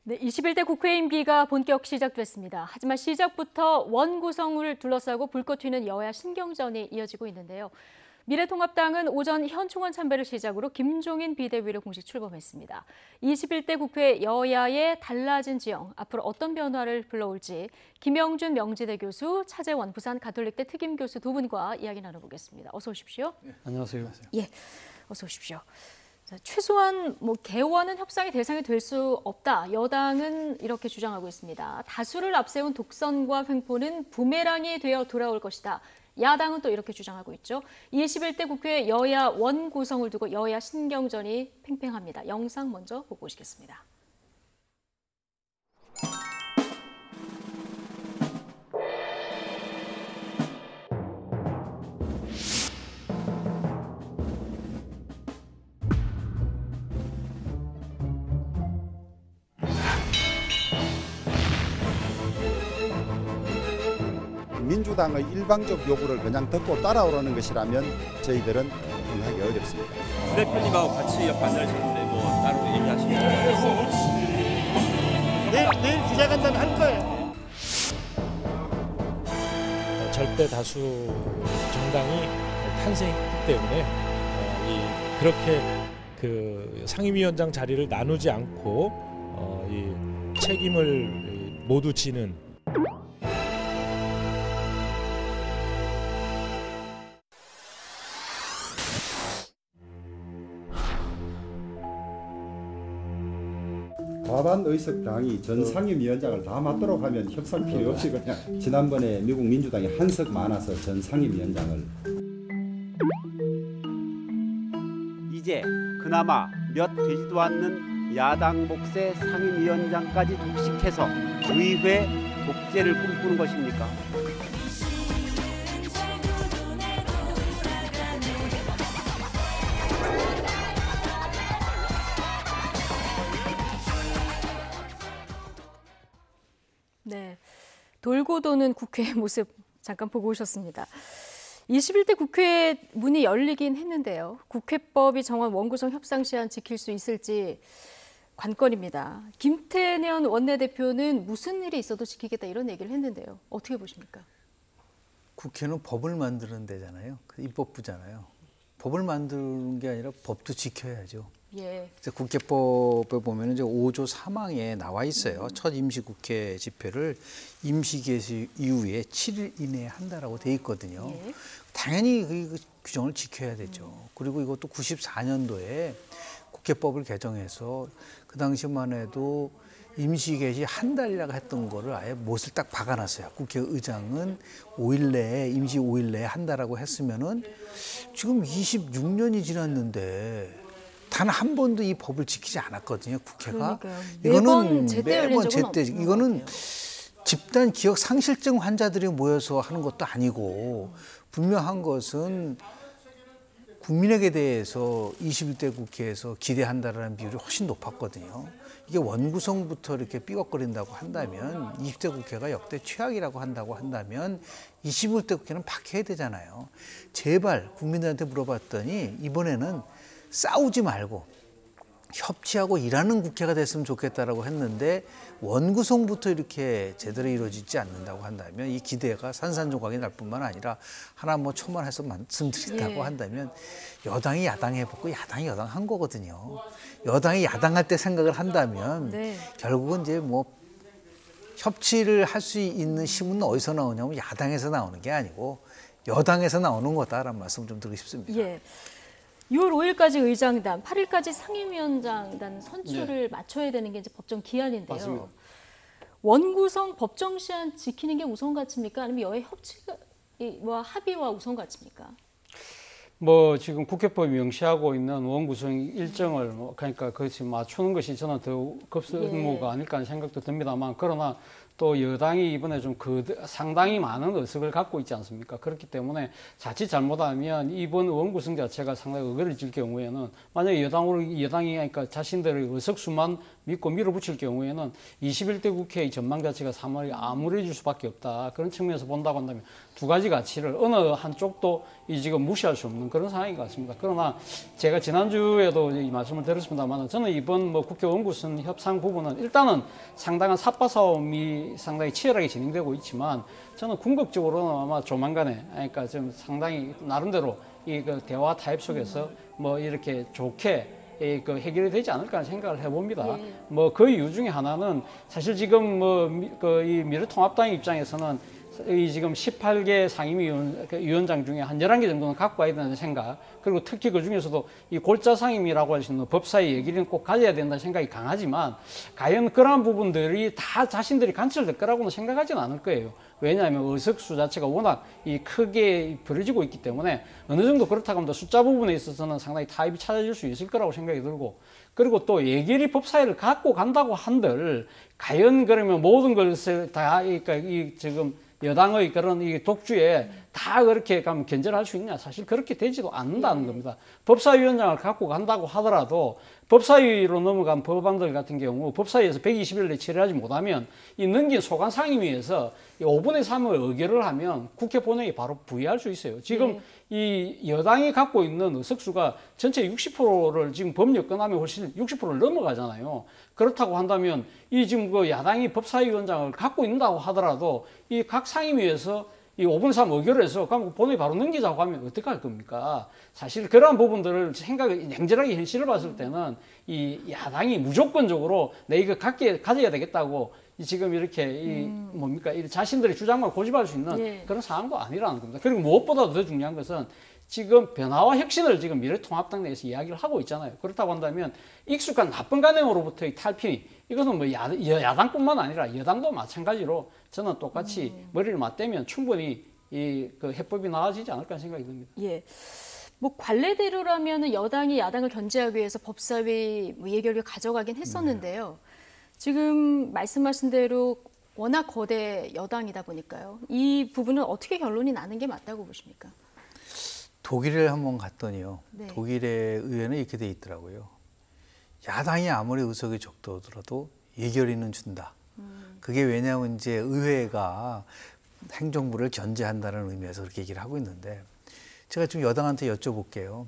네, 21대 국회 임기가 본격 시작됐습니다. 하지만 시작부터 원구성을 둘러싸고 불꽃 튀는 여야 신경전이 이어지고 있는데요. 미래통합당은 오전 현충원 참배를 시작으로 김종인 비대위를 공식 출범했습니다. 21대 국회 여야의 달라진 지형, 앞으로 어떤 변화를 불러올지 김영준 명지대 교수, 차재원 부산 가톨릭대 특임 교수 두 분과 이야기 나눠보겠습니다. 어서 오십시오. 네, 안녕하세요. 예, 어서 오십시오. 자, 최소한 개원은 협상의 대상이 될 수 없다. 여당은 이렇게 주장하고 있습니다. 다수를 앞세운 독선과 횡포는 부메랑이 되어 돌아올 것이다. 야당은 또 이렇게 주장하고 있죠. 21대 국회 여야 원구성을 두고 여야 신경전이 팽팽합니다. 영상 먼저 보고 오시겠습니다. 민주당의 일방적 요구를 그냥 듣고 따라오라는 것이라면 저희들은 응하기 어렵습니다. 대표님하고 같이 만나셨는데 뭐 따로 얘기하시나요? 내일 기자간담회 할 거예요. 절대 다수 정당이 탄생했기 때문에 그렇게 그 상임위원장 자리를 나누지 않고 이 책임을 모두 지는 과반 의석당이 전 상임위원장을 다 맡도록 하면 협상 필요 없이 그냥 지난번에 미국 민주당이 한석 많아서 전 상임위원장을 이제 그나마 몇 되지도 않는 야당 몫의 상임위원장까지 독식해서 의회 독재를 꿈꾸는 것입니까? 네, 돌고 도는 국회의 모습 잠깐 보고 오셨습니다. 21대 국회 문이 열리긴 했는데요. 국회법이 정한 원구성 협상 시한 지킬 수 있을지 관건입니다. 김태년 원내대표는 무슨 일이 있어도 지키겠다 이런 얘기를 했는데요. 어떻게 보십니까? 국회는 법을 만드는 데잖아요. 입법부잖아요. 법을 만드는 게 아니라 법도 지켜야죠. 예. 국회법에 보면 이제 5조 3항에 나와 있어요. 첫 임시국회 집회를 임시개시 이후에 7일 이내에 한다라고 돼 있거든요. 예. 당연히 그 규정을 지켜야 되죠. 그리고 이것도 94년도에 국회법을 개정해서 그 당시만 해도 임시개시 한 달이라고 했던 거를 아예 못을 딱 박아놨어요. 국회의장은 5일 내에 임시 5일 내에 한다라고 했으면은 지금 26년이 지났는데 단 한 번도 이 법을 지키지 않았거든요. 국회가. 이거는 매번 제때 이거는 집단 기억 상실증 환자들이 모여서 하는 것도 아니고 분명한 것은 국민에게 대해서 21대 국회에서 기대한다라는 비율이 훨씬 높았거든요. 이게 원구성부터 이렇게 삐걱거린다고 한다면 20대 국회가 역대 최악이라고 한다고 한다면 21대 국회는 바뀌어야 되잖아요. 제발 국민들한테 물어봤더니 이번에는 싸우지 말고 협치하고 일하는 국회가 됐으면 좋겠다라고 했는데 원구성부터 이렇게 제대로 이루어지지 않는다고 한다면 이 기대가 산산조각이 날 뿐만 아니라 하나 초만해서 말씀드린다고 한다면 여당이 야당해보고 야당이 여당한 거거든요. 여당이 야당할 때 생각을 한다면 결국은 이제 협치를 할 수 있는 힘은 어디서 나오냐면 야당에서 나오는 게 아니고 여당에서 나오는 거다라는 말씀 좀 드리고 싶습니다. 예. 6월 5일까지 의장단, 8일까지 상임위원장단 선출을 맞춰야 되는 게 이제 법정 기한인데요. 맞습니다. 원구성 법정 시한 지키는 게 우선 가치입니까? 아니면 여야 협치와 합의와 우선 가치입니까? 지금 국회법이 명시하고 있는 원구성 일정을 그러니까 그것이 맞추는 것이 저는 더 급선무가 아닐까 하는 생각도 듭니다만, 그러나 또 여당이 이번에 좀 상당히 많은 의석을 갖고 있지 않습니까? 그렇기 때문에 자칫 잘못하면 이번 원구성 자체가 상당히 어그러질 경우에는 만약에 여당이 그러니까 자신들의 의석수만 믿고 밀어붙일 경우에는 21대 국회의 전망 자체가 3월이 암울해질 수밖에 없다. 그런 측면에서 본다고 한다면 두 가지 가치를 어느 한쪽도 지금 무시할 수 없는 그런 상황인 것 같습니다. 그러나 제가 지난주에도 이 말씀을 드렸습니다만 저는 이번 뭐 국회 원구성 협상 부분은 일단은 상당한 삽바 싸움이 상당히 치열하게 진행되고 있지만 저는 궁극적으로는 아마 조만간에 그러니까 좀 상당히 나름대로 이 그 대화 타협 속에서 뭐 이렇게 좋게 그 해결이 되지 않을까 하는 생각을 해봅니다. 예. 뭐 그 이유 중에 하나는 사실 지금 뭐 그 이 미래통합당 입장에서는 이 지금 18개 상임위원장 중에 한 11개 정도는 갖고 와야 된다는 생각, 그리고 특히 그 중에서도 이 골자 상임위라고 할 수 있는 법사위 얘기는 꼭 가져야 된다는 생각이 강하지만 과연 그러한 부분들이 다 자신들이 관철될 거라고는 생각하지는 않을 거예요. 왜냐하면 의석수 자체가 워낙 이 크게 벌어지고 있기 때문에 어느 정도 그렇다고 하면 숫자 부분에 있어서는 상당히 타입이 찾아질 수 있을 거라고 생각이 들고, 그리고 또 예결위 법사위를 갖고 간다고 한들 과연 그러면 모든 것을 다 그러니까 이 지금 여당의 그런 이 독주에 다 그렇게 가면 견제를 할 수 있냐? 사실 그렇게 되지도 않는다는 겁니다. 법사위원장을 갖고 간다고 하더라도 법사위로 넘어간 법안들 같은 경우 법사위에서 120일 내에 처리하지 못하면 이 넘긴 소관 상임위에서 5분의 3을 의결을 하면 국회 본회의에 바로 부의할 수 있어요. 지금 이 여당이 갖고 있는 의석수가 전체 60%를 지금 법력 끝나면 훨씬 60%를 넘어가잖아요. 그렇다고 한다면 이 지금 그 야당이 법사위원장을 갖고 있다고 하더라도 이 각 상임위에서 이 5분 3 의결해서 그럼 본회의 바로 넘기자고 하면 어떻게 할 겁니까? 사실 그러한 부분들을 냉철하게 현실을 봤을 때는 이 야당이 무조건적으로 내 이거 가져야 되겠다고 지금 이렇게 이 뭡니까 이 자신들의 주장만 고집할 수 있는 그런 상황도 아니라는 겁니다. 그리고 무엇보다도 더 중요한 것은 지금 변화와 혁신을 지금 미래통합당 내에서 이야기를 하고 있잖아요. 그렇다고 한다면 익숙한 나쁜 관행으로부터의 탈피, 이것은 뭐 야당뿐만 아니라 여당도 마찬가지로 저는 똑같이 머리를 맞대면 충분히 이 그 해법이 나아지지 않을까 생각이 듭니다. 예. 뭐 관례대로라면 여당이 야당을 견제하기 위해서 법사위 뭐 예결위 가져가긴 했었는데요. 지금 말씀하신 대로 워낙 거대 여당이다 보니까요. 이 부분은 어떻게 결론이 나는 게 맞다고 보십니까? 독일을 한번 갔더니요. 네. 독일의 의회는 이렇게 돼 있더라고요. 야당이 아무리 의석이 적더라도 예결위는 준다. 그게 왜냐하면 이제 의회가 행정부를 견제한다는 의미에서 그렇게 얘기를 하고 있는데, 제가 좀 여당한테 여쭤볼게요.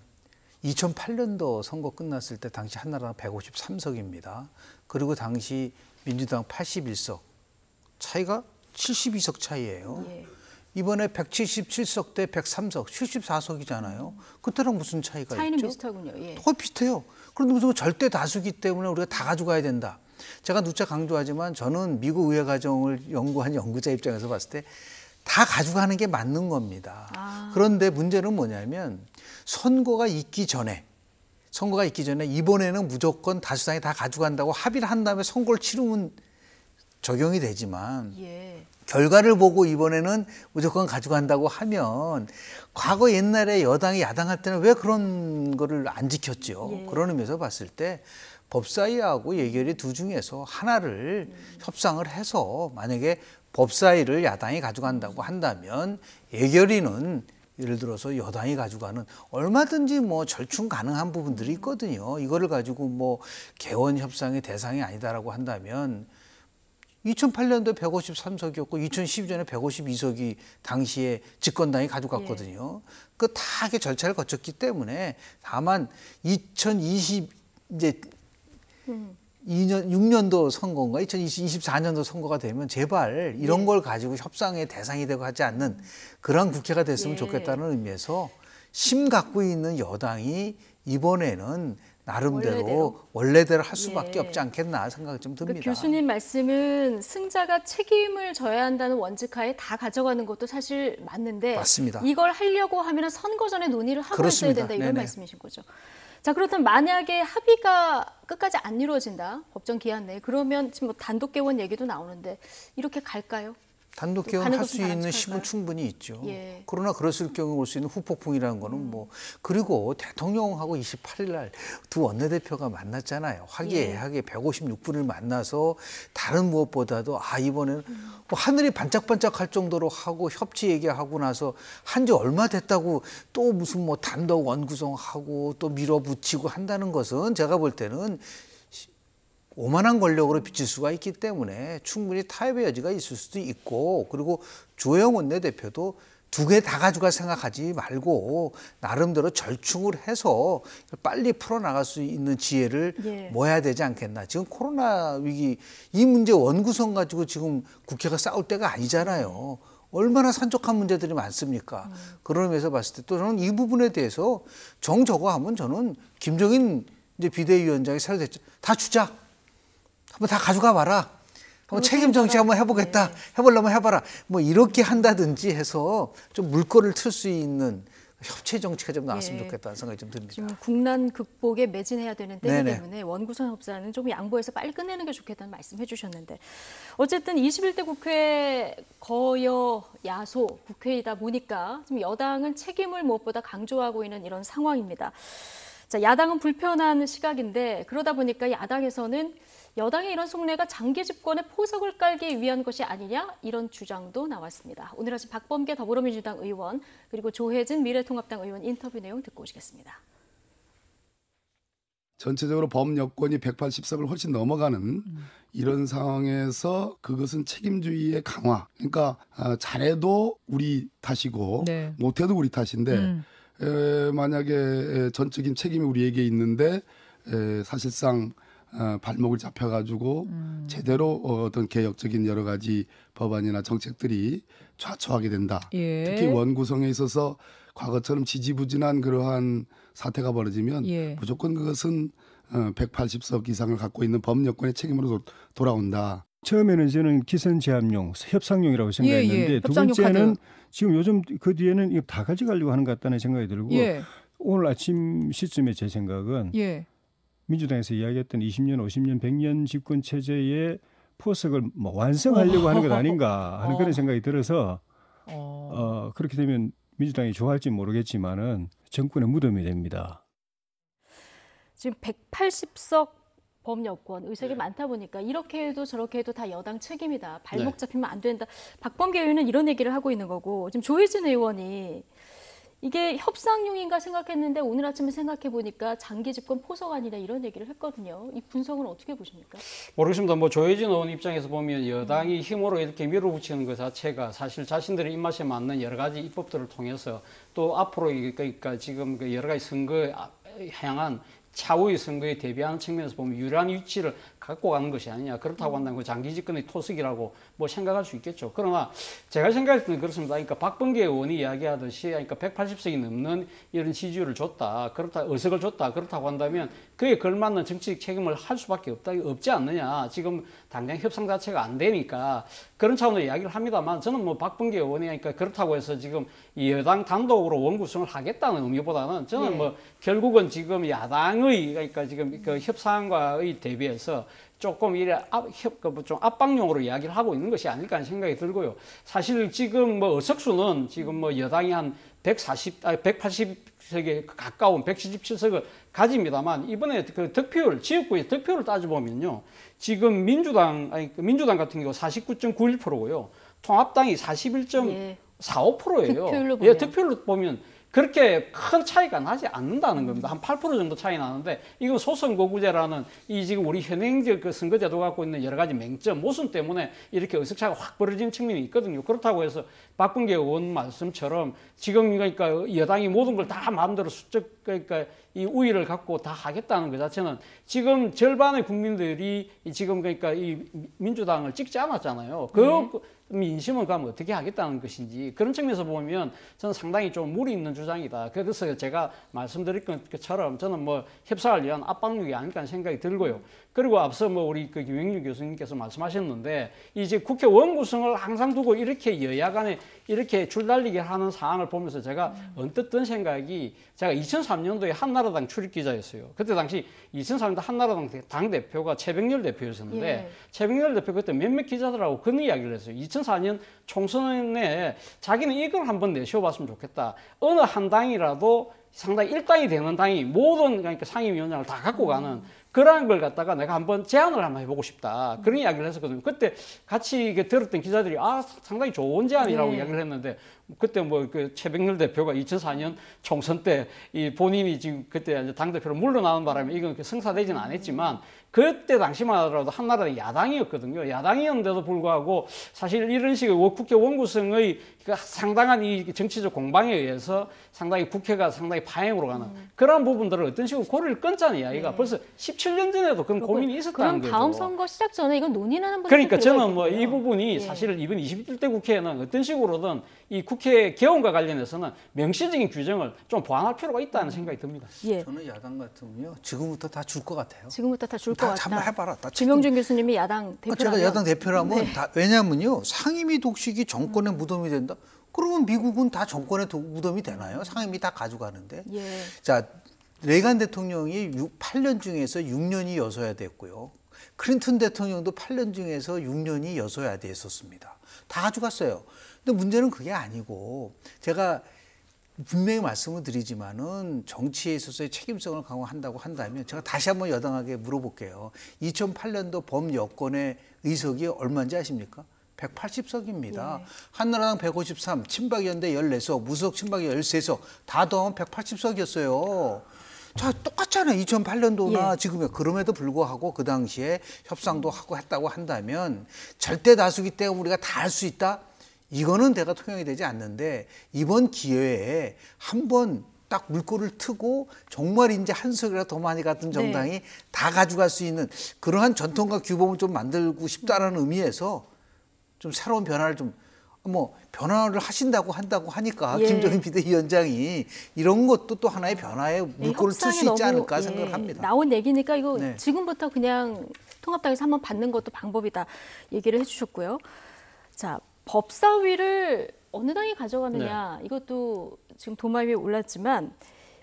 2008년도 선거 끝났을 때 당시 한나라당 153석입니다. 그리고 당시 민주당 81석, 차이가 72석 차이예요. 예. 이번에 177석 대 103석, 74석이잖아요. 그때랑 무슨 차이가 차이는 있죠? 비슷하군요. 예. 거의 비슷해요. 그런데 무슨 절대 다수기 때문에 우리가 다 가져가야 된다. 제가 누차 강조하지만 저는 미국 의회 과정을 연구한 연구자 입장에서 봤을 때 다 가져가는 게 맞는 겁니다. 그런데 문제는 뭐냐면 선거가 있기 전에 이번에는 무조건 다수당이 다 가져간다고 합의를 한 다음에 선거를 치르면 적용이 되지만 결과를 보고 이번에는 무조건 가져간다고 하면 과거 옛날에 여당이 야당할 때는 왜 그런 거를 안 지켰죠. 그런 의미에서 봤을 때 법사위하고 예결위 두 중에서 하나를 협상을 해서 만약에 법사위를 야당이 가져간다고 한다면 예결위는 예를 들어서 여당이 가져가는 얼마든지 뭐 절충 가능한 부분들이 있거든요. 이거를 가지고 뭐 개원 협상의 대상이 아니다라고 한다면 2008년도 153석이었고 2012년에 152석이 당시에 집권당이 가져갔거든요. 그 다 절차를 거쳤기 때문에 다만 2020 이제 6년도 선거인가 2024년도 선거가 되면 제발 이런 걸 가지고 협상의 대상이 되고 하지 않는 그런 국회가 됐으면 좋겠다는 의미에서 심 갖고 있는 여당이 이번에는 나름대로 원래대로 할 수밖에 없지 않겠나 생각이 좀 듭니다. 그러니까 교수님 말씀은 승자가 책임을 져야 한다는 원칙하에 다 가져가는 것도 사실 맞는데 맞습니다. 이걸 하려고 하면 선거 전에 논의를 하고 그렇습니다. 있어야 된다 이런 네네. 말씀이신 거죠. 자, 그렇다면 만약에 합의가 끝까지 안 이루어진다. 법정 기한 내에. 그러면 지금 뭐 단독 개원 얘기도 나오는데 이렇게 갈까요? 단독 개헌할 수 있는 힘은 충분히 있죠. 그러나 그랬을 경우 올 수 있는 후폭풍이라는 거는 뭐 그리고 대통령하고 28일 날 두 원내대표가 만났잖아요. 화기애애하게 156분을 만나서 다른 무엇보다도 이번에는 뭐 하늘이 반짝반짝할 정도로 하고 협치 얘기하고 나서 한 지 얼마 됐다고 또 무슨 뭐 단독 원구성하고 또 밀어붙이고 한다는 것은 제가 볼 때는 오만한 권력으로 비칠 수가 있기 때문에 충분히 타협의 여지가 있을 수도 있고, 그리고 조영 원내대표도 두 개 다 가져갈 생각하지 말고 나름대로 절충을 해서 빨리 풀어나갈 수 있는 지혜를 예. 모아야 되지 않겠나. 지금 코로나 위기 이 문제 원구성 가지고 지금 국회가 싸울 때가 아니잖아요. 얼마나 산적한 문제들이 많습니까? 그런 의미에서 봤을 때 또 저는 이 부분에 대해서 저거 하면 저는 김종인 이제 비대위원장이 새로 됐죠. 다 주자. 한번 다 가져가 봐라. 한번 책임 정치 한번 해보겠다. 네. 해보려면 해봐라. 뭐 이렇게 한다든지 해서 좀 물꼬를 틀 수 있는 협치 정치가 좀 나왔으면 예. 좋겠다는 생각이 좀 듭니다. 지금 국난 극복에 매진해야 되는 때이기 네네. 때문에 원구성 협상은 좀 양보해서 빨리 끝내는 게 좋겠다는 말씀해 주셨는데 어쨌든 21대 국회 거여 야소 국회이다 보니까 지금 여당은 책임을 무엇보다 강조하고 있는 이런 상황입니다. 자, 야당은 불편한 시각인데 그러다 보니까 야당에서는 여당의 이런 속내가 장기 집권에 포석을 깔기 위한 것이 아니냐 이런 주장도 나왔습니다. 오늘 아침 박범계 더불어민주당 의원 그리고 조혜진 미래통합당 의원 인터뷰 내용 듣고 오시겠습니다. 전체적으로 범여권이 180석을 훨씬 넘어가는 이런 상황에서 그것은 책임주의의 강화. 그러니까 잘해도 우리 탓이고 네. 못해도 우리 탓인데 만약에 전적인 책임이 우리에게 있는데 사실상 발목을 잡혀가지고 제대로 어떤 개혁적인 여러 가지 법안이나 정책들이 좌초하게 된다. 예. 특히 원구성에 있어서 과거처럼 지지부진한 그러한 사태가 벌어지면 예. 무조건 그것은 180석 이상을 갖고 있는 범여권의 책임으로 돌아온다. 처음에는 저는 기선제압용, 협상용이라고 생각했는데 두 협상용 번째는 카드. 지금 요즘 그 뒤에는 이거 다 가져가려고 하는 것 같다는 생각이 들고 예. 오늘 아침 시점에 제 생각은 예. 민주당에서 이야기했던 20년, 50년, 100년 집권 체제의 포석을 뭐 완성하려고 하는 것 아닌가 하는 그런 생각이 들어서 그렇게 되면 민주당이 좋아할지 모르겠지만은 정권의 무덤이 됩니다. 지금 180석 범여권 의석이 많다 보니까 이렇게 해도 저렇게 해도 다 여당 책임이다. 발목 잡히면 안 된다. 박범계 의원은 이런 얘기를 하고 있는 거고 지금 조혜진 의원이 이게 협상용인가 생각했는데 오늘 아침에 생각해 보니까 장기 집권 포석 아니냐 이런 얘기를 했거든요. 이 분석은 어떻게 보십니까? 모르겠습니다. 뭐 조혜진 의원 입장에서 보면 여당이 힘으로 이렇게 밀어붙이는 것 자체가 사실 자신들의 입맛에 맞는 여러 가지 입법들을 통해서 또 앞으로 그러니까 지금 그 여러 가지 선거에 향한 차후의 선거에 대비하는 측면에서 보면 유리한 위치를 갖고 가는 것이 아니냐. 그렇다고 한다면 그 장기 집권의 토색이라고 뭐 생각할 수 있겠죠. 그러나 제가 생각할 때는 그렇습니다. 그러니까 박범계 의원이 이야기하듯이 그러니까 180석이 넘는 이런 지지율을 줬다. 그렇다, 의석을 줬다. 그렇다고 한다면 그에 걸맞는 정치적 책임을 할 수밖에 없지 않느냐. 지금 당장 협상 자체가 안 되니까 그런 차원으로 이야기를 합니다만 저는 뭐 박범계 의원이 그러니까 그렇다고 해서 지금 이 여당 단독으로 원구성을 하겠다는 의미보다는 저는 뭐 결국은 지금 야당의 그러니까 지금 그 협상과의 대비해서 조금 이래 좀 압박용으로 이야기를 하고 있는 것이 아닐까 하는 생각이 들고요. 사실 지금 뭐 의석수는 지금 뭐 여당이 한 180석에 가까운 177석을 가집니다만 이번에 그 득표율, 지역구의 득표율을 따져보면요. 지금 민주당 같은 경우 49.91%고요. 통합당이 41.45%예요. 득표율로 보면. 득표율로 보면 그렇게 큰 차이가 나지 않는다는 겁니다. 한 8% 정도 차이 나는데 이건 소선거구제라는 이 지금 우리 현행적 그 선거제도 갖고 있는 여러 가지 맹점, 모순 때문에 이렇게 의석차가 확 벌어지는 측면이 있거든요. 그렇다고 해서 박범계 의원 말씀처럼 지금 그러니까 여당이 모든 걸 다 마음대로 그러니까 이 우위를 갖고 다 하겠다는 것 자체는 지금 절반의 국민들이 지금 그러니까 이 민주당을 찍지 않았잖아요. 그 민심을 그럼 어떻게 하겠다는 것인지 그런 측면에서 보면 저는 상당히 좀 무리 있는 주장이다. 그래서 제가 말씀드린 것처럼 저는 뭐 협상을 위한 압박력이 아닐까 하는 생각이 들고요. 그리고 앞서 뭐 우리 그 김영률 교수님께서 말씀하셨는데 이제 국회 원구성을 항상 두고 이렇게 여야 간에 이렇게 줄달리게 하는 상황을 보면서 제가 언뜻 든 생각이 제가 2003년도에 한나라당 출입기자였어요. 그때 당시 2003년도 한나라당 당대표가 최백렬 대표였었는데 최백렬 대표 그때 몇몇 기자들하고 그런 이야기를 했어요. 2004년 총선에 자기는 이걸 한번 내세워봤으면 좋겠다. 어느 한 당이라도 상당히 일당이 되는 당이 모든 그러니까 상임위원장을 다 갖고 가는 그러한 걸 갖다가 내가 한번 제안을 한번 해보고 싶다. 그런 이야기를 했었거든요. 그때 같이 들었던 기자들이 상당히 좋은 제안이라고 이야기를 했는데 그때 뭐 그 최백렬 대표가 2004년 총선 때 이 본인이 지금 그때 당대표로 물러나는 바람에 이건 성사되지는 않았지만 그때 당시만 하더라도 한나라당 야당이었거든요. 야당이었는데도 불구하고 사실 이런 식의 국회 원구성의 상당한 이 정치적 공방에 의해서 상당히 국회가 상당히 파행으로 가는 그런 부분들을 어떤 식으로 고리를 끊자는 이야기가 벌써 17년 전에도 그런 고민이 있었다는 거죠. 그럼 다음 선거 시작 전에 이건 논의하는 분들 그러니까 저는 뭐 이 부분이 사실 이번 21대 국회에는 어떤 식으로든 이 국회 개원과 관련해서는 명시적인 규정을 좀 보완할 필요가 있다는 생각이 듭니다. 저는 야당 같으면요 지금부터 다 줄 것 같아요. 지금부터 다 줄 것 같다. 한번 해봐라. 김영준 교수님이 야당 대표라면 제가 야당 대표라면 왜냐하면요 상임위 독식이 정권의 무덤이 된다. 그러면 미국은 다 정권의 무덤이 되나요? 상임위 다 가져가는데. 자 레이간 대통령이 8년 중에서 6년이 여서야 됐고요. 클린턴 대통령도 8년 중에서 6년이 여서야 됐었습니다. 다 가져갔어요. 근데 문제는 그게 아니고 제가 분명히 말씀을 드리지만은 정치에 있어서의 책임성을 강화한다고 한다면 제가 다시 한번 여당에게 물어볼게요. 2008년도 범여권의 의석이 얼마인지 아십니까? 180석입니다. 한나라당 153, 친박연대 14석, 무소속 친박이 13석 다 더하면 180석이었어요. 자, 똑같잖아요. 2008년도나 지금에. 그럼에도 불구하고 그 당시에 협상도 하고 했다고 한다면 절대 다수기 때문에 우리가 다 할 수 있다? 이거는 내가 통용이 되지 않는데 이번 기회에 한번 딱 물꼬를 트고 정말 이제 한 석이라도 더 많이 갔던 정당이 다 가져갈 수 있는 그러한 전통과 규범을 좀 만들고 싶다라는 의미에서 좀 새로운 변화를 좀 변화를 한다고 하니까 김종인 비대위원장이 이런 것도 또 하나의 변화의 물꼬를 틀 수 있지 않을까 생각을 합니다. 나온 얘기니까 이거 지금부터 그냥 통합당에서 한번 받는 것도 방법이다 얘기를 해주셨고요. 자, 법사위를 어느 당이 가져가느냐 이것도 지금 도마 위에 올랐지만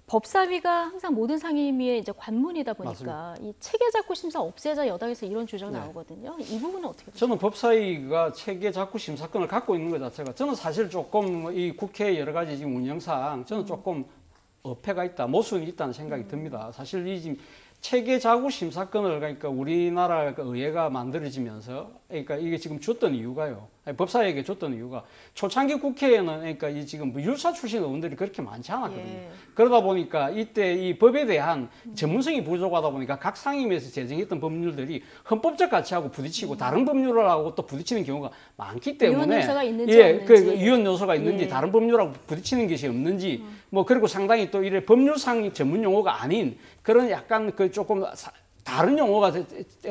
법사위가 항상 모든 상임위의 이제 관문이다 보니까 이 체계작구 심사 없애자 여당에서 이런 주장 나오거든요. 이 부분은 어떻게 보세요? 저는 법사위가 체계작구 심사권을 갖고 있는 것 자체가 저는 사실 조금 이 국회 여러 가지 지금 운영상 저는 조금 어폐가 있다, 모순이 있다는 생각이 듭니다. 사실 이 지금 체계작구 심사권을 그러니까 우리나라 의회가 만들어지면서 그러니까 이게 지금 줬던 이유가요. 법사위에게 줬던 이유가 초창기 국회에는 그러니까 이 지금 율사 출신 의원들이 그렇게 많지 않았거든요. 그러다 보니까 이때 이 법에 대한 전문성이 부족하다 보니까 각 상임위에서 제정했던 법률들이 헌법적 가치하고 부딪히고 다른 법률하고 또 부딪히는 경우가 많기 때문에 위헌 요소가 있는지 없는지 위헌 요소가 있는지 다른 법률하고 부딪히는 것이 없는지 뭐 그리고 상당히 또 이래 법률상 전문 용어가 아닌 그런 약간 그 조금 다른 용어가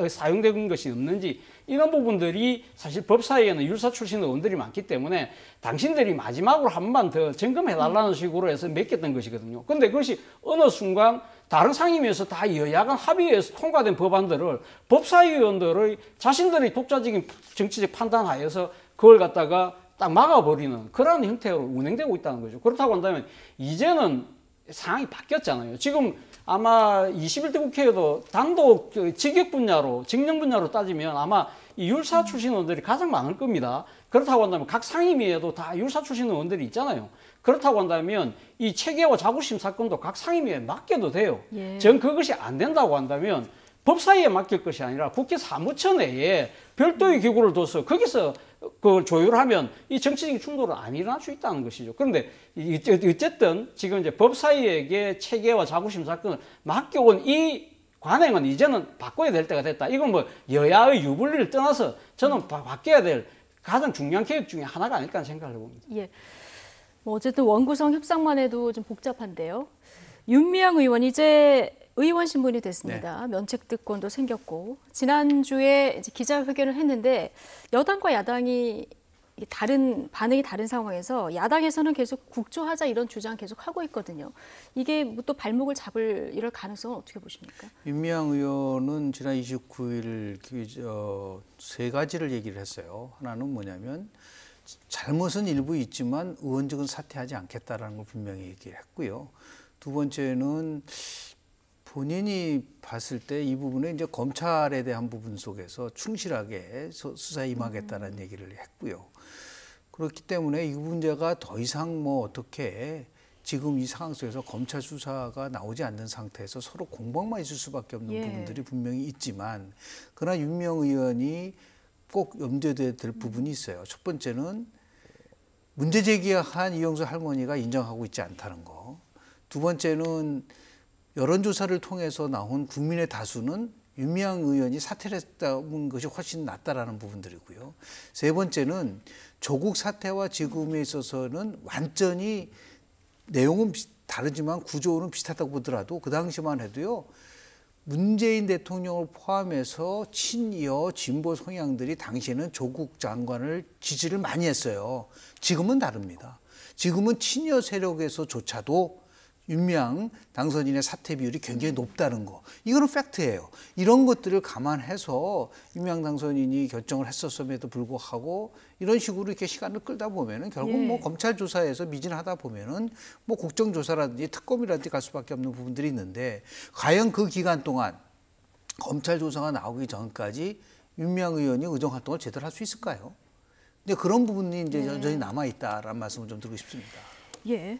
사용된 것이 없는지 이런 부분들이 사실 법사위에는 율사 출신 의원들이 많기 때문에 당신들이 마지막으로 한 번 더 점검해달라는 식으로 해서 맡겼던 것이거든요. 그런데 그것이 어느 순간 다른 상임위에서 다 여야간 합의해서 통과된 법안들을 법사위원들의 자신들의 독자적인 정치적 판단하에서 그걸 갖다가 딱 막아버리는 그런 형태로 운행되고 있다는 거죠. 그렇다고 한다면 이제는 상황이 바뀌었잖아요. 지금 아마 21대 국회에도 단독 직역 분야로, 직령 분야로 따지면 아마 이 율사 출신 의원들이 가장 많을 겁니다. 그렇다고 한다면 각 상임위에도 다 율사 출신 의원들이 있잖아요. 그렇다고 한다면 이 체계와 자구심 사건도 각 상임위에 맡겨도 돼요. 전 그것이 안 된다고 한다면 법사위에 맡길 것이 아니라 국회 사무처 내에 별도의 기구를 둬서 거기서 그걸 조율하면 이 정치적인 충돌은 안 일어날 수 있다는 것이죠. 그런데 어쨌든 지금 이제 법사위에게 체계와 자구심 사건을 맡겨온 이 관행은 이제는 바꿔야 될 때가 됐다. 이건 뭐 여야의 유불리를 떠나서 저는 바뀌어야 될 가장 중요한 개혁 중에 하나가 아닐까 생각을 해봅니다. 뭐 어쨌든 원구성 협상만 해도 좀 복잡한데요. 윤미향 의원 이제 의원 신분이 됐습니다. 면책특권도 생겼고 지난주에 이제 기자회견을 했는데 여당과 야당이 반응이 다른 상황에서 야당에서는 계속 국조하자 이런 주장 계속 하고 있거든요. 이게 뭐 또 발목을 잡을 이럴 가능성은 어떻게 보십니까? 윤미향 의원은 지난 29일 세 가지를 얘기를 했어요. 하나는 뭐냐면 잘못은 일부 있지만 의원직은 사퇴하지 않겠다라는 걸 분명히 얘기를 했고요. 두 번째는 본인이 봤을 때 이 부분에 이제 검찰에 대한 부분 속에서 충실하게 수사에 임하겠다는 얘기를 했고요. 그렇기 때문에 이 문제가 더 이상 뭐 어떻게 지금 이 상황 속에서 검찰 수사가 나오지 않는 상태에서 서로 공방만 있을 수밖에 없는 부분들이 분명히 있지만 그러나 윤미향 의원이 꼭 염두에 될 부분이 있어요. 첫 번째는 문제 제기한 이영수 할머니가 인정하고 있지 않다는 거. 두 번째는 여론조사를 통해서 나온 국민의 다수는 윤미향 의원이 사퇴를 했다는 것이 훨씬 낫다라는 부분들이고요. 세 번째는 조국 사태와 지금에 있어서는 완전히 내용은 다르지만 구조는 비슷하다고 보더라도 그 당시만 해도요. 문재인 대통령을 포함해서 친여 진보 성향들이 당시에는 조국 장관을 지지를 많이 했어요. 지금은 다릅니다. 지금은 친여 세력에서조차도 윤미향 당선인의 사퇴 비율이 굉장히 높다는 거. 이거는 팩트예요. 이런 것들을 감안해서 윤미향 당선인이 결정을 했었음에도 불구하고 이런 식으로 이렇게 시간을 끌다 보면은 결국 뭐 검찰 조사에서 미진하다 보면은 뭐 국정조사라든지 특검이라든지 갈 수밖에 없는 부분들이 있는데 과연 그 기간 동안 검찰 조사가 나오기 전까지 윤미향 의원이 의정 활동을 제대로 할 수 있을까요? 근데 그런 부분이 이제 여전히 남아 있다라는 말씀을 좀 드리고 싶습니다. 예.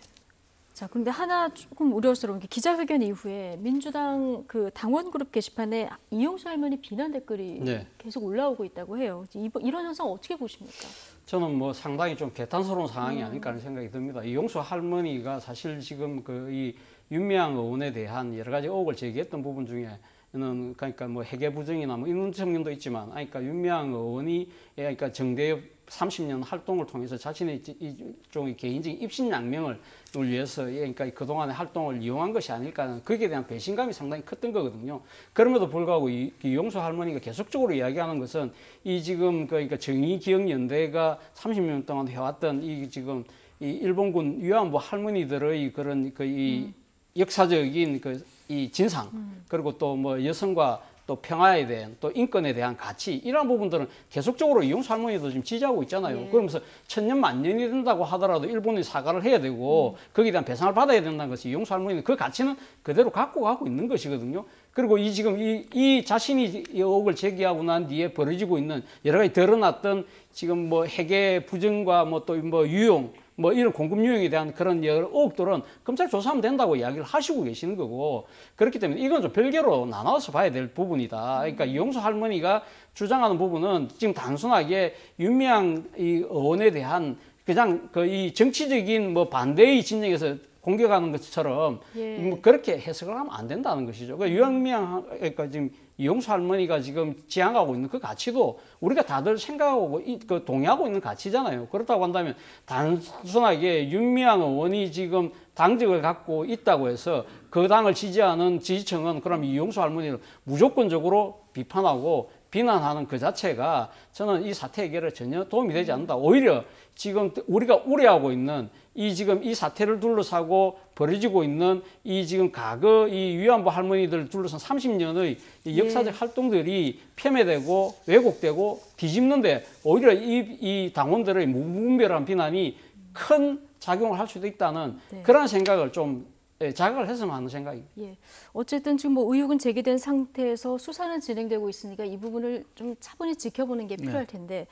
자, 그런데 하나 조금 우려스러운 게 기자회견 이후에 민주당 그 당원 그룹 게시판에 이용수 할머니 비난 댓글이 계속 올라오고 있다고 해요. 이런 현상 어떻게 보십니까? 저는 뭐 상당히 좀 개탄스러운 상황이 아닐까 하는 생각이 듭니다. 이용수 할머니가 사실 지금 그 이 윤미향 의원에 대한 여러 가지 의혹을 제기했던 부분 중에는 그러니까 뭐 회계 부정이나 뭐 이런 측면도 있지만, 그러니까 윤미향 의원이 그러니까 정대협 30년 활동을 통해서 자신의 일종의 개인적인 입신양명을 위해서 그러니까 그동안의 활동을 이용한 것이 아닐까 하는 거기에 대한 배신감이 상당히 컸던 거거든요. 그럼에도 불구하고 이용수 할머니가 계속적으로 이야기하는 것은 이 지금 그러니까 정의기억연대가 30년 동안 해왔던 이 지금 이 일본군 위안부 할머니들의 그런 이 역사적인 이 진상 그리고 또 뭐 여성과 또 평화에 대한 또 인권에 대한 가치 이런 부분들은 계속적으로 이용수 할머니도 지금 지지하고 있잖아요. 그러면서 천년 만년이 된다고 하더라도 일본이 사과를 해야 되고 거기에 대한 배상을 받아야 된다는 것이 이용수 할머니는 그 가치는 그대로 갖고 가고 있는 것이거든요. 그리고 지금 이 자신이 의혹을 제기하고 난 뒤에 벌어지고 있는 여러 가지 드러났던 지금 뭐 회계 부정과 뭐 또 뭐 유용 뭐 이런 공급 유형에 대한 그런 여러 의혹들은 검찰 조사하면 된다고 이야기를 하시고 계시는 거고, 그렇기 때문에 이건 좀 별개로 나눠서 봐야 될 부분이다. 그러니까 이용수 할머니가 주장하는 부분은 지금 단순하게 윤미향 이 의원에 대한 그냥 이 정치적인 뭐 반대의 진영에서 공격하는 것처럼 뭐 그렇게 해석을 하면 안 된다는 것이죠. 윤미향 그러니까 지금 이용수 할머니가 지금 지향하고 있는 그 가치도 우리가 다들 생각하고 동의하고 있는 가치잖아요. 그렇다고 한다면 단순하게 윤미향 의원이 지금 당직을 갖고 있다고 해서 그 당을 지지하는 지지층은 그럼 이용수 할머니를 무조건적으로 비판하고 비난하는 그 자체가 저는 이 사태 해결에 전혀 도움이 되지 않는다. 오히려 지금 우리가 우려하고 있는 이 사태를 둘러싸고 벌어지고 있는 이 지금 과거 이 위안부 할머니들 둘러싼 30년의 이 역사적 활동들이 폄훼되고 왜곡되고 뒤집는데 오히려 이 당원들의 무분별한 비난이 큰 작용을 할 수도 있다는 그런 생각을 좀 자각을 했으면 하는 생각입니다. 예. 어쨌든 지금 뭐 의혹은 제기된 상태에서 수사는 진행되고 있으니까 이 부분을 좀 차분히 지켜보는 게 필요할 텐데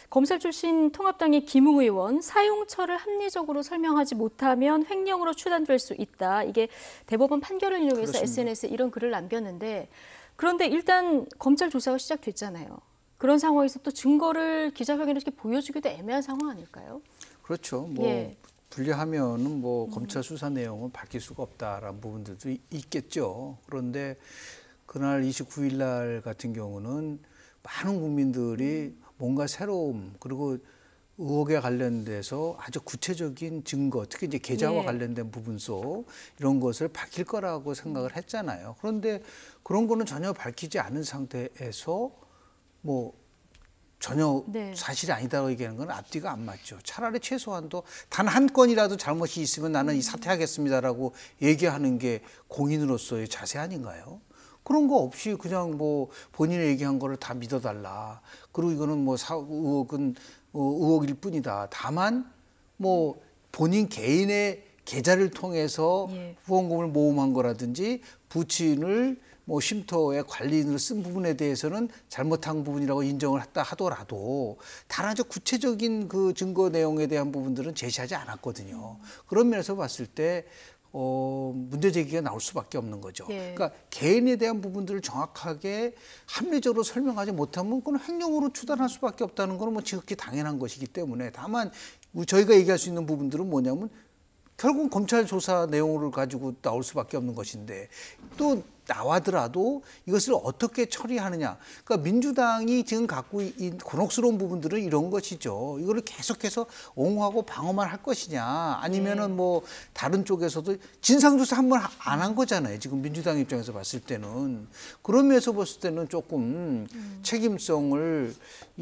검찰 출신 통합당의 김웅 의원 사용처를 합리적으로 설명하지 못하면 횡령으로 추단될 수 있다. 이게 대법원 판결을 인용해서 그렇습니다. SNS에 이런 글을 남겼는데 그런데 일단 검찰 조사가 시작됐잖아요. 그런 상황에서 또 증거를 기자회견에서 이렇게 보여주기도 애매한 상황 아닐까요? 그렇죠. 뭐 분리하면은 뭐 검찰 수사 내용은 밝힐 수가 없다라는 부분들도 있겠죠. 그런데 그날 29일 날 같은 경우는 많은 국민들이 뭔가 새로움 그리고 의혹에 관련돼서 아주 구체적인 증거, 특히 이제 계좌와 관련된 부분 속 이런 것을 밝힐 거라고 생각을 했잖아요. 그런데 그런 거는 전혀 밝히지 않은 상태에서 뭐 전혀 사실이 아니다라고 얘기하는 건 앞뒤가 안 맞죠. 차라리 최소한도 단 한 건이라도 잘못이 있으면 나는 이 사퇴하겠습니다라고 얘기하는 게 공인으로서의 자세 아닌가요? 그런 거 없이 그냥 뭐 본인이 얘기한 거를 다 믿어달라. 그리고 이거는 뭐 의혹은 의혹일 뿐이다. 다만 뭐 본인 개인의 계좌를 통해서 후원금을 모금한 거라든지 부친을 뭐 쉼터의 관리인으로 쓴 부분에 대해서는 잘못한 부분이라고 인정을 했다 하더라도 단 아주 구체적인 그 증거 내용에 대한 부분들은 제시하지 않았거든요. 그런 면에서 봤을 때 문제 제기가 나올 수밖에 없는 거죠. 그러니까 개인에 대한 부분들을 정확하게 합리적으로 설명하지 못하면 그건 횡령으로 추단할 수밖에 없다는 건 뭐 지극히 당연한 것이기 때문에 다만 저희가 얘기할 수 있는 부분들은 뭐냐면 결국 검찰 조사 내용을 가지고 나올 수밖에 없는 것인데 또 나와더라도 이것을 어떻게 처리하느냐. 그러니까 민주당이 지금 갖고 있는 곤혹스러운 부분들은 이런 것이죠. 이거를 계속해서 옹호하고 방어만 할 것이냐. 아니면은 뭐 다른 쪽에서도 진상조사 한 번 안 한 거잖아요. 지금 민주당 입장에서 봤을 때는. 그런 면에서 봤을 때는 조금 책임성을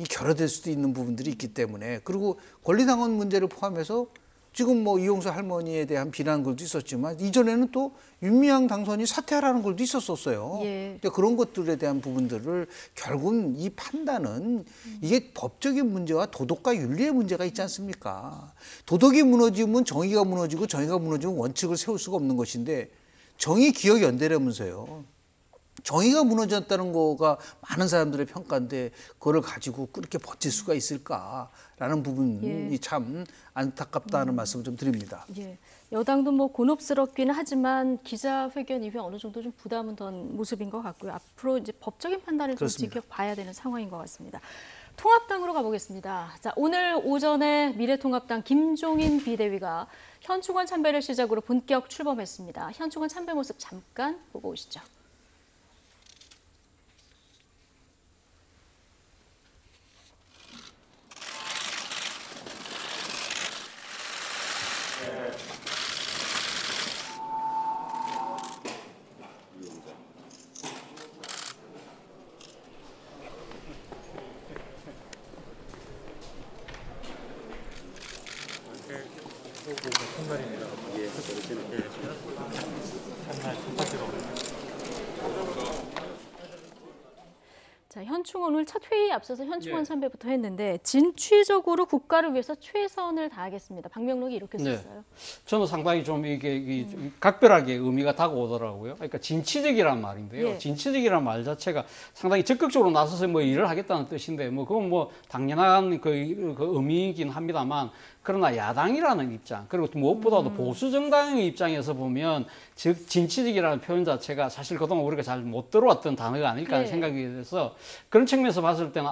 결여될 수도 있는 부분들이 있기 때문에. 그리고 권리당원 문제를 포함해서 지금 뭐 이용수 할머니에 대한 비난 글도 있었지만 이전에는 또 윤미향 당선이 사퇴하라는 글도 있었었어요. 예. 그러니까 그런 것들에 대한 부분들을 결국은 이 판단은 이게 법적인 문제와 도덕과 윤리의 문제가 있지 않습니까? 도덕이 무너지면 정의가 무너지고 정의가 무너지면 원칙을 세울 수가 없는 것인데 정의 기억 연대라면서요. 정의가 무너졌다는 거가 많은 사람들의 평가인데 그거를 가지고 그렇게 버틸 수가 있을까라는 부분이 참 안타깝다는 말씀을 좀 드립니다. 예. 여당도 뭐 곤혹스럽기는 하지만 기자회견 이후에 어느 정도 좀 부담은 던 모습인 것 같고요. 앞으로 이제 법적인 판단을 좀 지켜봐야 되는 상황인 것 같습니다. 통합당으로 가보겠습니다. 자, 오늘 오전에 미래통합당 김종인 비대위가 현충원 참배를 시작으로 본격 출범했습니다. 현충원 참배 모습 잠깐 보고 오시죠. 자, 현충원 오늘 첫 회의에 앞서서 현충원 참배부터 했는데 진취적으로 국가를 위해서 최선을 다하겠습니다. 방명록이 이렇게 썼어요. 저는 상당히 좀 이게 각별하게 의미가 다가오더라고요. 그러니까 진취적이란 말인데요. 진취적이란 말 자체가 상당히 적극적으로 나서서 뭐 일을 하겠다는 뜻인데 뭐 그건 뭐 당연한 그 의미이긴 합니다만 그러나 야당이라는 입장 그리고 무엇보다도 보수 정당의 입장에서 보면 즉 진취적이라는 표현 자체가 사실 그동안 우리가 잘 못 들어왔던 단어가 아닐까 하는 생각이 돼서 그런 측면에서 봤을 때는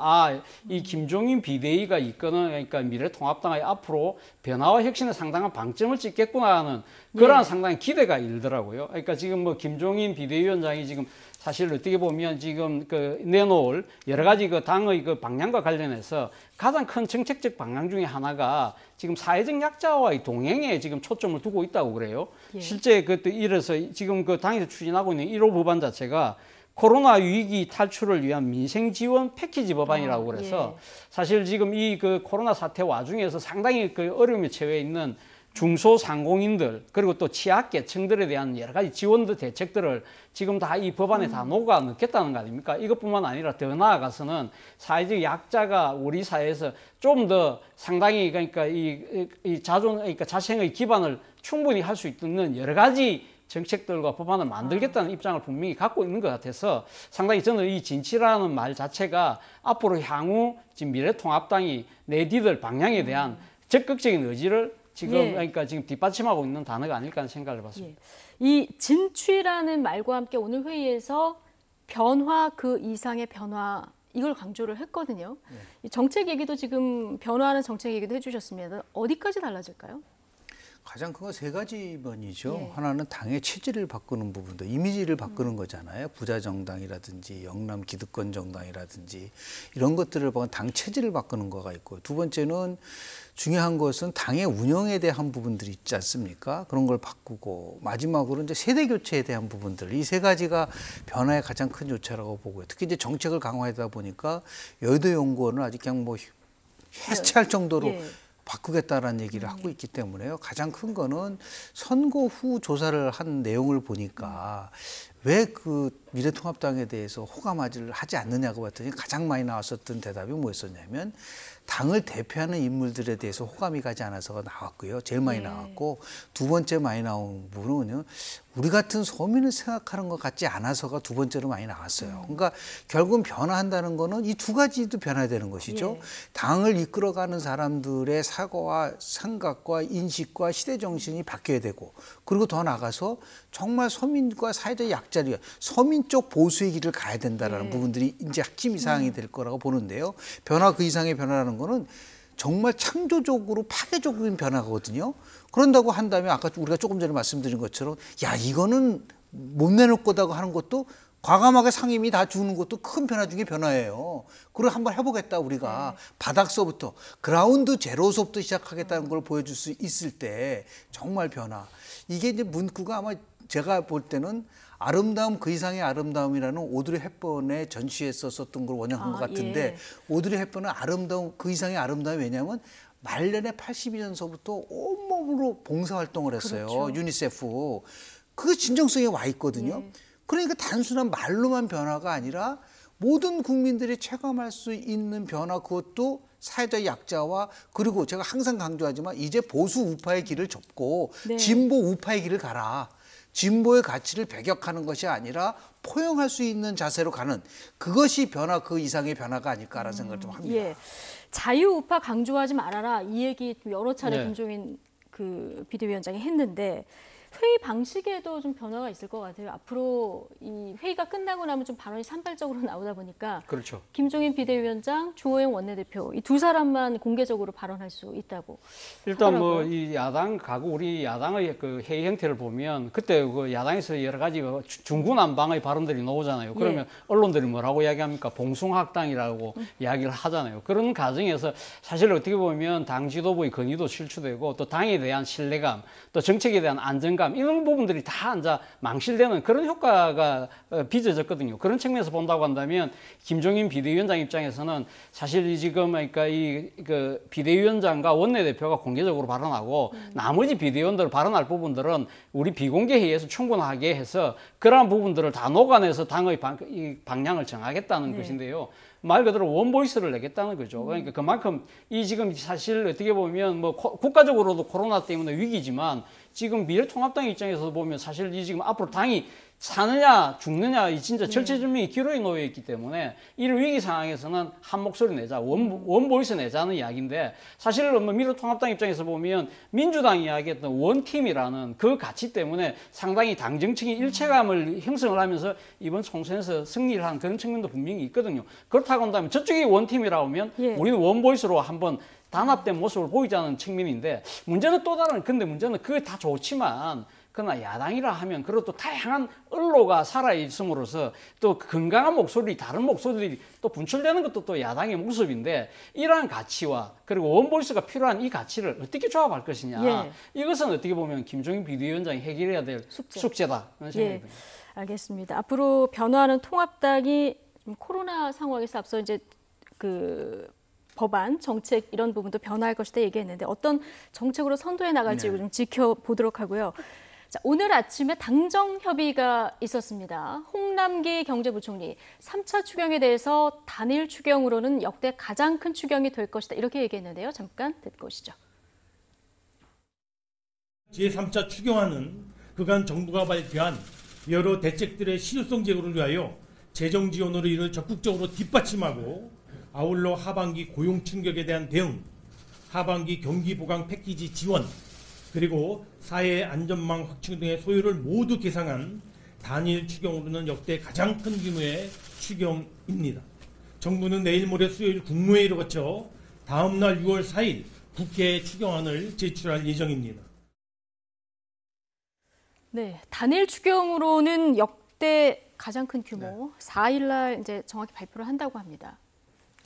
이 김종인 비대위가 이끄는 그러니까 미래통합당의 앞으로 변화와 혁신에 상당한 방점을 찍겠구나 하는 그러한 상당히 기대가 일더라고요. 그러니까 지금 뭐 김종인 비대위원장이 지금 사실 어떻게 보면 지금 내놓을 여러 가지 당의 방향과 관련해서 가장 큰 정책적 방향 중에 하나가 지금 사회적 약자와의 동행에 지금 초점을 두고 있다고 그래요. 실제 이래서 지금 당에서 추진하고 있는 1호 법안 자체가 코로나 위기 탈출을 위한 민생 지원 패키지 법안이라고 그래서 사실 지금 이 코로나 사태 와중에서 상당히 어려움에 처해 있는 중소상공인들 그리고 또 취약계층들에 대한 여러 가지 지원들 대책들을 지금 다 이 법안에 다 녹아 넣겠다는 거 아닙니까? 이것뿐만 아니라 더 나아가서는 사회적 약자가 우리 사회에서 좀 더 상당히 그러니까 그러니까 자생의 기반을 충분히 할 수 있는 여러 가지 정책들과 법안을 만들겠다는 입장을 분명히 갖고 있는 것 같아서 상당히 저는 이 진치라는 말 자체가 앞으로 향후 지금 미래통합당이 내디딜 방향에 대한 적극적인 의지를 지금 그러니까 지금 뒷받침하고 있는 단어가 아닐까 하는 생각을 해봤습니다. 이 진취라는 말과 함께 오늘 회의에서 변화 그 이상의 변화 이걸 강조를 했거든요. 이 정책 얘기도 지금 변화하는 정책 얘기도 해주셨습니다. 어디까지 달라질까요? 가장 큰 건 세 가지 면이죠. 하나는 당의 체질을 바꾸는 부분도 이미지를 바꾸는 거잖아요. 부자정당이라든지 영남 기득권 정당이라든지 이런 것들을 보면 당 체질을 바꾸는 거가 있고 두 번째는 중요한 것은 당의 운영에 대한 부분들이 있지 않습니까? 그런 걸 바꾸고 마지막으로 이제 세대 교체에 대한 부분들 이 세 가지가 변화의 가장 큰 요체라고 보고요. 특히 이제 정책을 강화하다 보니까 여의도 연구원을 아직 그냥 뭐 해체할 정도로 바꾸겠다라는 얘기를 하고 있기 때문에요. 가장 큰 거는 선거 후 조사를 한 내용을 보니까 왜 미래통합당에 대해서 호감을 하지 않느냐고 봤더니 가장 많이 나왔었던 대답이 뭐였었냐면 당을 대표하는 인물들에 대해서 호감이 가지 않아서가 나왔고요. 제일 많이 나왔고 두 번째 많이 나온 부분은요. 우리 같은 소민을 생각하는 것 같지 않아서가 두 번째로 많이 나왔어요. 그러니까 결국은 변화한다는 거는 이 두 가지도 변화해야 되는 것이죠. 당을 이끌어가는 사람들의 사고와 생각과 인식과 시대정신이 바뀌어야 되고 그리고 더 나아가서 정말 서민과 사회적 약자리 서민 쪽 보수의 길을 가야 된다는 부분들이 이제 핵심 이상이 될 거라고 보는데요. 변화 그 이상의 변화라는 거는 정말 창조적으로 파괴적인 변화거든요. 그런다고 한다면 아까 우리가 조금 전에 말씀드린 것처럼 야 이거는 못 내놓을 거다고 하는 것도 과감하게 상임이 다 주는 것도 큰 변화 중에 변화예요. 그걸 한번 해보겠다 우리가 바닥서부터 그라운드 제로서부터 시작하겠다는 걸 보여줄 수 있을 때 정말 변화. 이게 이제 문구가 아마 제가 볼 때는 아름다움 그 이상의 아름다움이라는 오드리 헵번의 전시에 썼었던 걸 원형한 것 같은데 오드리 헵번은 아름다움 그 이상의 아름다움이 왜냐하면 말년에 82년서부터 온몸으로 봉사활동을 했어요. 그렇죠. 유니세프. 그 진정성에 와 있거든요. 그러니까 단순한 말로만 변화가 아니라 모든 국민들이 체감할 수 있는 변화 그것도 사회적 약자와 그리고 제가 항상 강조하지만 이제 보수 우파의 길을 접고 진보 우파의 길을 가라. 진보의 가치를 배격하는 것이 아니라 포용할 수 있는 자세로 가는 그것이 변화 그 이상의 변화가 아닐까라는 생각을 좀 합니다. 예. 자유우파 강조하지 말아라 이 얘기 여러 차례 네. 김종인 그 비대위원장이 했는데 회의 방식에도 좀 변화가 있을 것 같아요. 앞으로 이 회의가 끝나고 나면 좀 발언이 산발적으로 나오다 보니까 그렇죠. 김종인 비대위원장, 주호영 원내대표 이 두 사람만 공개적으로 발언할 수 있다고 일단 하더라고요. 뭐 이 야당 가고 우리 야당의 그 회의 형태를 보면 그때 그 야당에서 여러 가지 중구난방의 발언들이 나오잖아요. 그러면 언론들이 뭐라고 이야기합니까? 봉숭학당이라고 이야기를 하잖아요. 그런 과정에서 사실 어떻게 보면 당 지도부의 건의도 실추되고 또 당에 대한 신뢰감, 또 정책에 대한 안정감 이런 부분들이 다 이제 망실되는 그런 효과가 빚어졌거든요. 그런 측면에서 본다고 한다면 김종인 비대위원장 입장에서는 사실 이 지금 그러니까 이 그 비대위원장과 원내대표가 공개적으로 발언하고 나머지 비대위원들 발언할 부분들은 우리 비공개 회의에서 충분하게 해서 그러한 부분들을 다 녹아내서 당의 방향을 정하겠다는 것인데요. 말 그대로 원보이스를 내겠다는 거죠. 그러니까 그만큼 이 지금 사실 어떻게 보면 뭐 국가적으로도 코로나 때문에 위기지만 지금 미래통합당 입장에서 보면 사실 이 지금 앞으로 당이 사느냐 죽느냐 이 진짜 절체절명의 기로에 놓여 있기 때문에 이런 위기 상황에서는 한 목소리 내자 원보이스 내자는 이야기인데 사실 뭐 미래통합당 입장에서 보면 민주당이 이야기했던 원팀이라는 그 가치 때문에 상당히 당 정책의 일체감을 형성을 하면서 이번 총선에서 승리를 한 그런 측면도 분명히 있거든요. 그렇다고 한다면 저쪽이 원팀이라고 하면 우리는 원보이스로 한번 단합된 모습을 보이자는 측면인데 문제는 또 다른 근데 문제는 그게 다 좋지만 그러나 야당이라 하면 그리고 또 다양한 언로가 살아있음으로써 또 건강한 목소리 다른 목소리들이 또 분출되는 것도 또 야당의 모습인데 이러한 가치와 그리고 원보이스가 필요한 이 가치를 어떻게 조합할 것이냐 이것은 어떻게 보면 김종인 비대위원장이 해결해야 될 숙제다 그런 생각이 듭니다. 알겠습니다. 앞으로 변화하는 통합당이 코로나 상황에서 앞서 이제 그 법안, 정책 이런 부분도 변화할 것이다 얘기했는데 어떤 정책으로 선도해 나갈지 좀 지켜보도록 하고요. 자, 오늘 아침에 당정 협의가 있었습니다. 홍남기 경제부총리 3차 추경에 대해서 단일 추경으로는 역대 가장 큰 추경이 될 것이다 이렇게 얘기했는데요. 잠깐 듣고 오시죠. 제3차 추경안은 그간 정부가 발표한 여러 대책들의 실효성 제고를 위하여 재정 지원으로 이를 적극적으로 뒷받침하고 아울러 하반기 고용 충격에 대한 대응, 하반기 경기 보강 패키지 지원, 그리고 사회 안전망 확충 등의 소요를 모두 계상한 단일 추경으로는 역대 가장 큰 규모의 추경입니다. 정부는 내일 모레 수요일 국무회의를 거쳐 다음 날 6월 4일 국회에 추경안을 제출할 예정입니다. 네, 단일 추경으로는 역대 가장 큰 규모 4일 날 이제 정확히 발표를 한다고 합니다.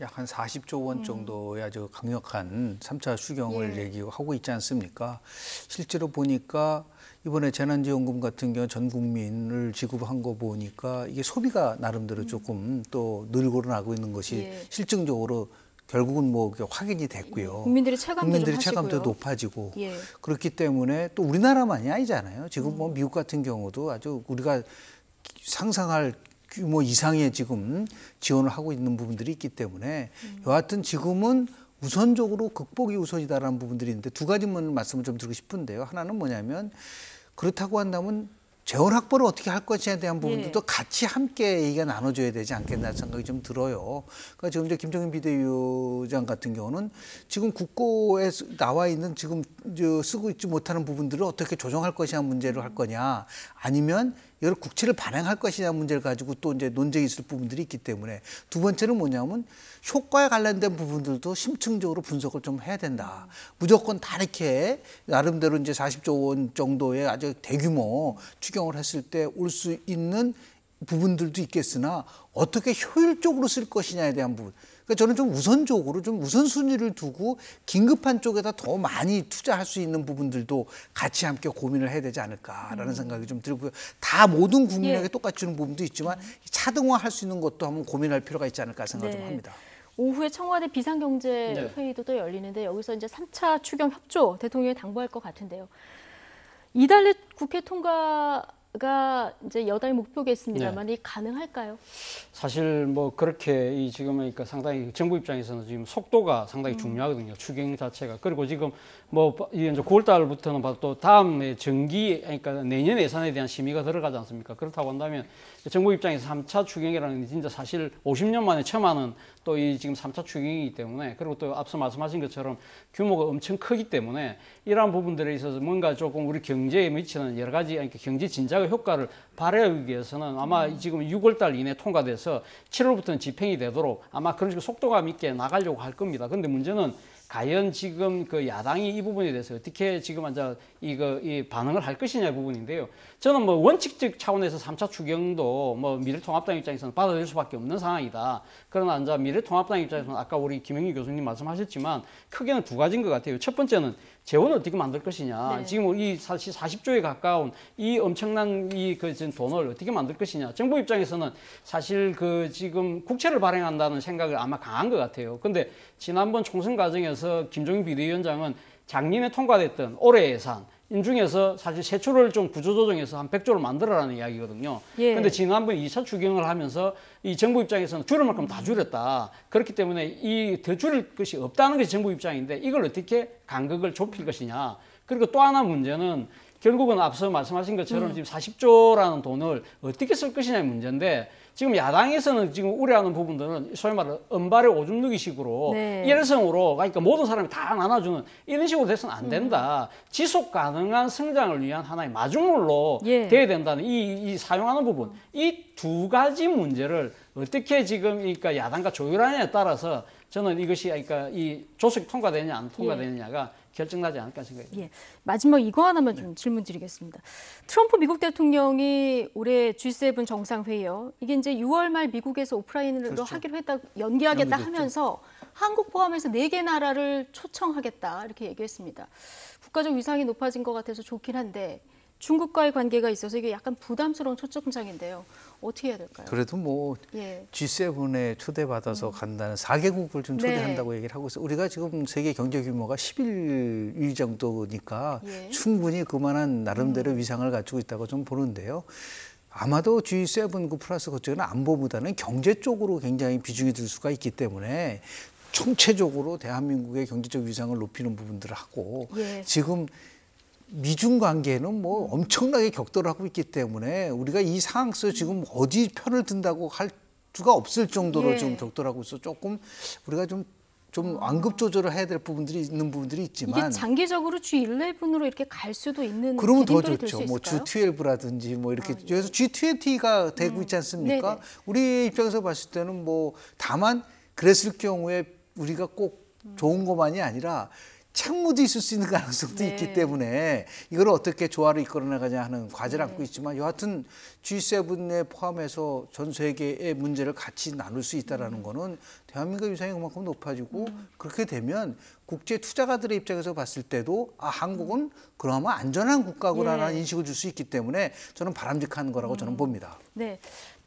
약 한 40조 원 정도의 아주 강력한 3차 추경을 얘기하고 있지 않습니까? 실제로 보니까 이번에 재난지원금 같은 경우 전 국민을 지급한 거 보니까 이게 소비가 나름대로 조금 또 늘고 나고 있는 것이 실증적으로 결국은 뭐 확인이 됐고요. 국민들의 체감도 높아지고 그렇기 때문에 또 우리나라만이 아니잖아요. 지금 뭐 미국 같은 경우도 아주 우리가 상상할 규모 이상의 지금 지원을 하고 있는 부분들이 있기 때문에 여하튼 지금은 우선적으로 극복이 우선이다라는 부분들이 있는데 두 가지만 말씀을 좀 드리고 싶은데요. 하나는 뭐냐면 그렇다고 한다면 재원 확보를 어떻게 할 것이냐에 대한 부분들도 같이 함께 얘기가 나눠져야 되지 않겠나 생각이 좀 들어요. 그러니까 지금 이제 김종인 비대위원장 같은 경우는 지금 국고에 나와 있는 지금 쓰고 있지 못하는 부분들을 어떻게 조정할 것이냐 문제로 할 거냐 아니면 이걸 국채를 발행할 것이냐 문제를 가지고 또 이제 논쟁이 있을 부분들이 있기 때문에 두 번째는 뭐냐면 효과에 관련된 부분들도 심층적으로 분석을 좀 해야 된다. 무조건 다 이렇게 나름대로 이제 40조 원 정도의 아주 대규모 추경을 했을 때 올 수 있는 부분들도 있겠으나 어떻게 효율적으로 쓸 것이냐에 대한 부분. 그러니까 저는 좀 우선적으로 좀 우선순위를 두고 긴급한 쪽에다 더 많이 투자할 수 있는 부분들도 같이 함께 고민을 해야 되지 않을까라는 생각이 좀 들고요. 다 모든 국민에게 똑같이 주는 부분도 있지만 차등화할 수 있는 것도 한번 고민할 필요가 있지 않을까 생각을 좀 합니다. 오후에 청와대 비상경제회의도 또 열리는데 여기서 이제 3차 추경 협조 대통령이 당부할 것 같은데요. 이달 내 국회 통과가 이제 여당의 목표겠습니다만 이 가능할까요? 사실 뭐 그렇게 이 지금 그러니까 상당히 정부 입장에서는 지금 속도가 상당히 중요하거든요. 추경 자체가. 그리고 지금 뭐 이제 9월 달부터는 봐도 또 다음에 정기 그러니까 내년 예산에 대한 심의가 들어가지 않습니까? 그렇다고 한다면 정부 입장에서 3차 추경이라는 게 진짜 사실 50년 만에 처음 하는 또 이 지금 3차 추경이기 때문에 그리고 또 앞서 말씀하신 것처럼 규모가 엄청 크기 때문에 이러한 부분들에 있어서 뭔가 조금 우리 경제에 미치는 여러 가지 그러니까 경제 진작의 효과를 발휘하기 위해서는 아마 지금 6월 달 이내 통과돼서 7월부터는 집행이 되도록 아마 그런 식으로 속도감 있게 나가려고 할 겁니다. 그런데 문제는 과연 지금 그 야당이 이 부분에 대해서 어떻게 지금 이제 이 반응을 할 것이냐 부분인데요. 저는 뭐 원칙적 차원에서 3차 추경도 뭐 미래통합당 입장에서는 받아들일 수밖에 없는 상황이다. 그러나 이제 미래통합당 입장에서는 아까 우리 김영희 교수님 말씀하셨지만 크게는 두 가지인 것 같아요. 첫 번째는 재원을 어떻게 만들 것이냐. 네. 지금 이 사실 40조에 가까운 이 엄청난 이 그 돈을 어떻게 만들 것이냐. 정부 입장에서는 사실 그 지금 국채를 발행한다는 생각을 아마 강한 것 같아요. 근데 지난번 총선 과정에서 김종인 비대위원장은 작년에 통과됐던 올해 예산 인중에서 사실 세출을 좀 구조조정해서 한 100조를 만들어라는 이야기거든요. 그런데 지난번 2차 추경을 하면서 이 정부 입장에서는 줄일 만큼 다 줄였다. 그렇기 때문에 이 더 줄일 것이 없다는 것이 정부 입장인데 이걸 어떻게 간격을 좁힐 것이냐. 그리고 또 하나 문제는 결국은 앞서 말씀하신 것처럼 지금 40조라는 돈을 어떻게 쓸 것이냐의 문제인데 지금 야당에서는 지금 우려하는 부분들은 소위 말해 은발의 오줌 누기식으로 일회성으로 그러니까 모든 사람이 다 나눠주는 이런 식으로 돼서는 안 된다. 지속 가능한 성장을 위한 하나의 마중물로 돼야 된다는 이 사용하는 부분. 이 두 가지 문제를 어떻게 지금 그러니까 야당과 조율하느냐에 따라서 저는 이것이 그러니까 이 조속히 통과되느냐 안 통과되느냐가 결정나지 않을까 생각합니다. 마지막 이거 하나만 좀 질문 드리겠습니다. 트럼프 미국 대통령이 올해 G7 정상회의요. 이게 이제 6월 말 미국에서 오프라인으로 하기로 했다, 연기하겠다 하면서 한국 포함해서 4개 나라를 초청하겠다 이렇게 얘기했습니다. 국가적 위상이 높아진 것 같아서 좋긴 한데 중국과의 관계가 있어서 이게 약간 부담스러운 초청장인데요. 어떻게 해야 될까요? 그래도 뭐 G7에 초대받아서 간다는 4개국을 좀 초대한다고 얘기를 하고 있어요. 우리가 지금 세계 경제 규모가 11위 정도니까 충분히 그만한 나름대로 위상을 갖추고 있다고 좀 보는데요. 아마도 G7 그 플러스 그쪽은 안보보다는 경제 쪽으로 굉장히 비중이 들 수가 있기 때문에 총체적으로 대한민국의 경제적 위상을 높이는 부분들을 하고 지금 미중 관계는 뭐 엄청나게 격돌을 하고 있기 때문에 우리가 이 상황 속에서 지금 어디 편을 든다고 할 수가 없을 정도로 지금 격돌하고 있어 조금 우리가 좀 완급 조절을 해야 될 부분들이 있는 부분들이 있지만 이게 장기적으로 G11으로 이렇게 갈 수도 있는 그러면 더 좋죠. 뭐 G12라든지 뭐 이렇게 그래서 G20가 되고 있지 않습니까? 우리 입장에서 봤을 때는 뭐 다만 그랬을 경우에 우리가 꼭 좋은 것만이 아니라 책무도 있을 수 있는 가능성도 있기 때문에 이걸 어떻게 조화를 이끌어나가냐 하는 과제를 안고 있지만 여하튼 G7에 포함해서 전 세계의 문제를 같이 나눌 수 있다는 거는 대한민국의 위상이 그만큼 높아지고 그렇게 되면 국제 투자가들의 입장에서 봤을 때도 한국은 그나마 안전한 국가구나라는 인식을 줄 수 있기 때문에 저는 바람직한 거라고 저는 봅니다. 네.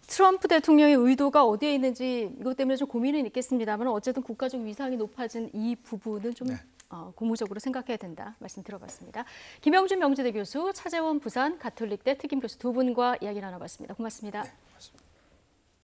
트럼프 대통령의 의도가 어디에 있는지 이것 때문에 좀 고민은 있겠습니다만 어쨌든 국가적 위상이 높아진 이 부분은 좀 고무적으로 생각해야 된다 말씀 들어봤습니다. 김영준 명지대 교수, 차재원 부산 가톨릭대 특임 교수 두 분과 이야기 나눠봤습니다. 고맙습니다. 네, 고맙습니다.